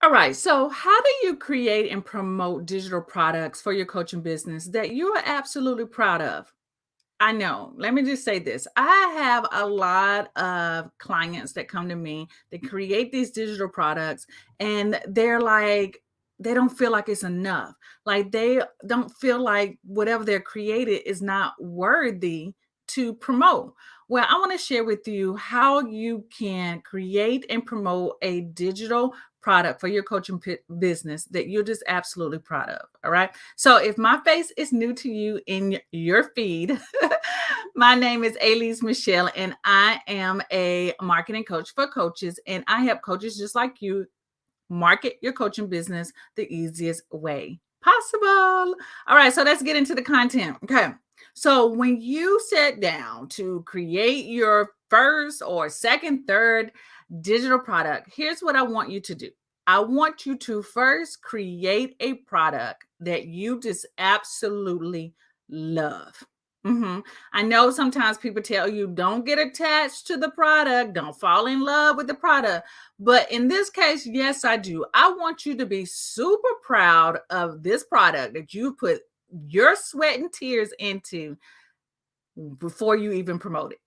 All right. So, how do you create and promote digital products for your coaching business that you are absolutely proud of? I know. Let me just say this. I have a lot of clients that come to me that create these digital products and they're like, they don't feel like it's enough. Like they don't feel like whatever they're created is not worthy to promote. Well, I want to share with you how you can create and promote a digital product for your coaching business that you're just absolutely proud of. All right. So if my face is new to you in your feed, my name is Elise Michelle, and I am a marketing coach for coaches. And I help coaches just like you market your coaching business the easiest way possible. All right, so let's get into the content. Okay. So when you sit down to create your first or second, third digital product, here's what I want you to do. I want you to first create a product that you just absolutely love. I know sometimes people tell you don't get attached to the product, don't fall in love with the product. But in this case, yes, I do. I want you to be super proud of this product that you put your sweat and tears into before you even promote it.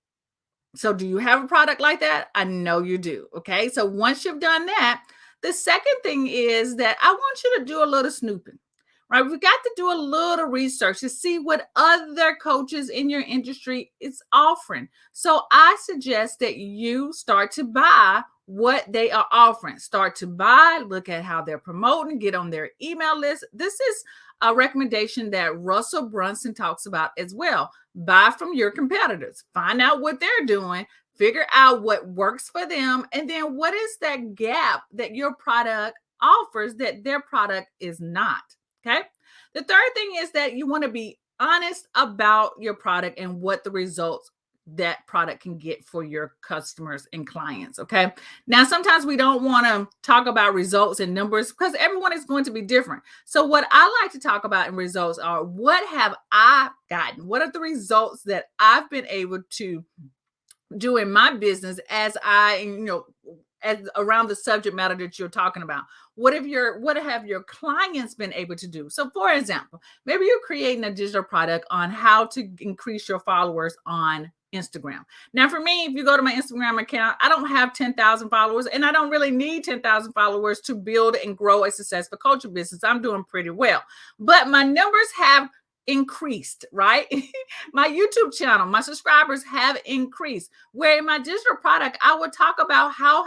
So, do you have a product like that? I know you do. Okay. So, once you've done that, the second thing is that I want you to do a little snooping, right? We got to do a little research to see what other coaches in your industry is offering. So, I suggest that you start to buy what they are offering. Start to buy, look at how they're promoting, get on their email list. This is a recommendation that Russell Brunson talks about as well. Buy from your competitors, find out what they're doing, figure out what works for them, and then what is that gap that your product offers that their product is not. Okay. The third thing is that you want to be honest about your product and what the results that product can get for your customers and clients. Okay. Now, sometimes we don't want to talk about results and numbers because everyone is going to be different. So, what I like to talk about in results are what have I gotten? What are the results that I've been able to do in my business as as around the subject matter that you're talking about? What have your clients been able to do? So, for example, maybe you're creating a digital product on how to increase your followers on Instagram. Now, for me, if you go to my Instagram account, I don't have 10,000 followers and I don't really need 10,000 followers to build and grow a successful coaching business. I'm doing pretty well, but my numbers have increased, right? My YouTube channel, my subscribers have increased. Where in my digital product, I would talk about how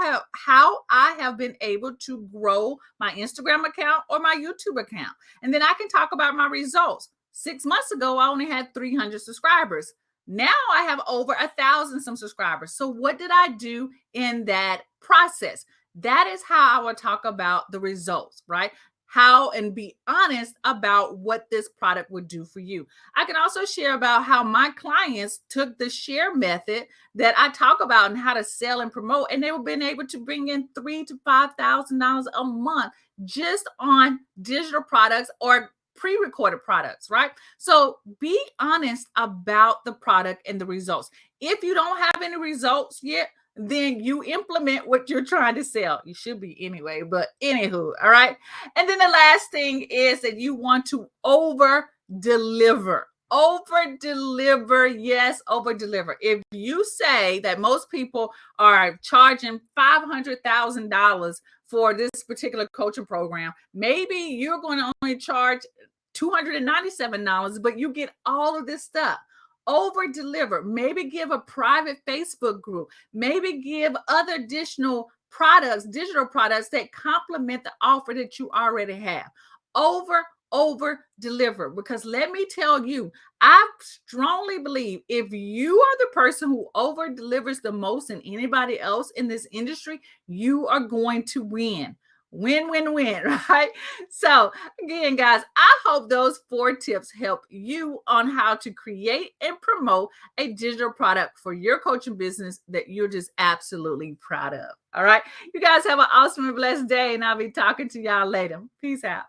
I have been able to grow my Instagram account or my YouTube account. And then I can talk about my results. 6 months ago, I only had 300 subscribers. Now I have over 1,000 some subscribers. So what did I do in that process? That is how I would talk about the results, right? How and be honest about what this product would do for you. I can also share about how my clients took the share method that I talk about and how to sell and promote, and they've been able to bring in $3,000 to $5,000 a month just on digital products or pre-recorded products, right? So be honest about the product and the results. If you don't have any results yet, then you implement what you're trying to sell. You should be anyway, but anywho, all right. And then the last thing is that you want to over deliver. Over deliver, yes, over deliver. If you say that most people are charging $500,000 for this particular coaching program, maybe you're going to only charge $297, but you get all of this stuff. Over deliver. Maybe give a private Facebook group. Maybe give other additional products, digital products that complement the offer that you already have. Over deliver. Because let me tell you, I strongly believe if you are the person who over delivers the most than anybody else in this industry, you are going to win. Win, win, win, right? So, again, guys, I hope those 4 tips help you on how to create and promote a digital product for your coaching business that you're just absolutely proud of. All right. You guys have an awesome and blessed day, and I'll be talking to y'all later. Peace out.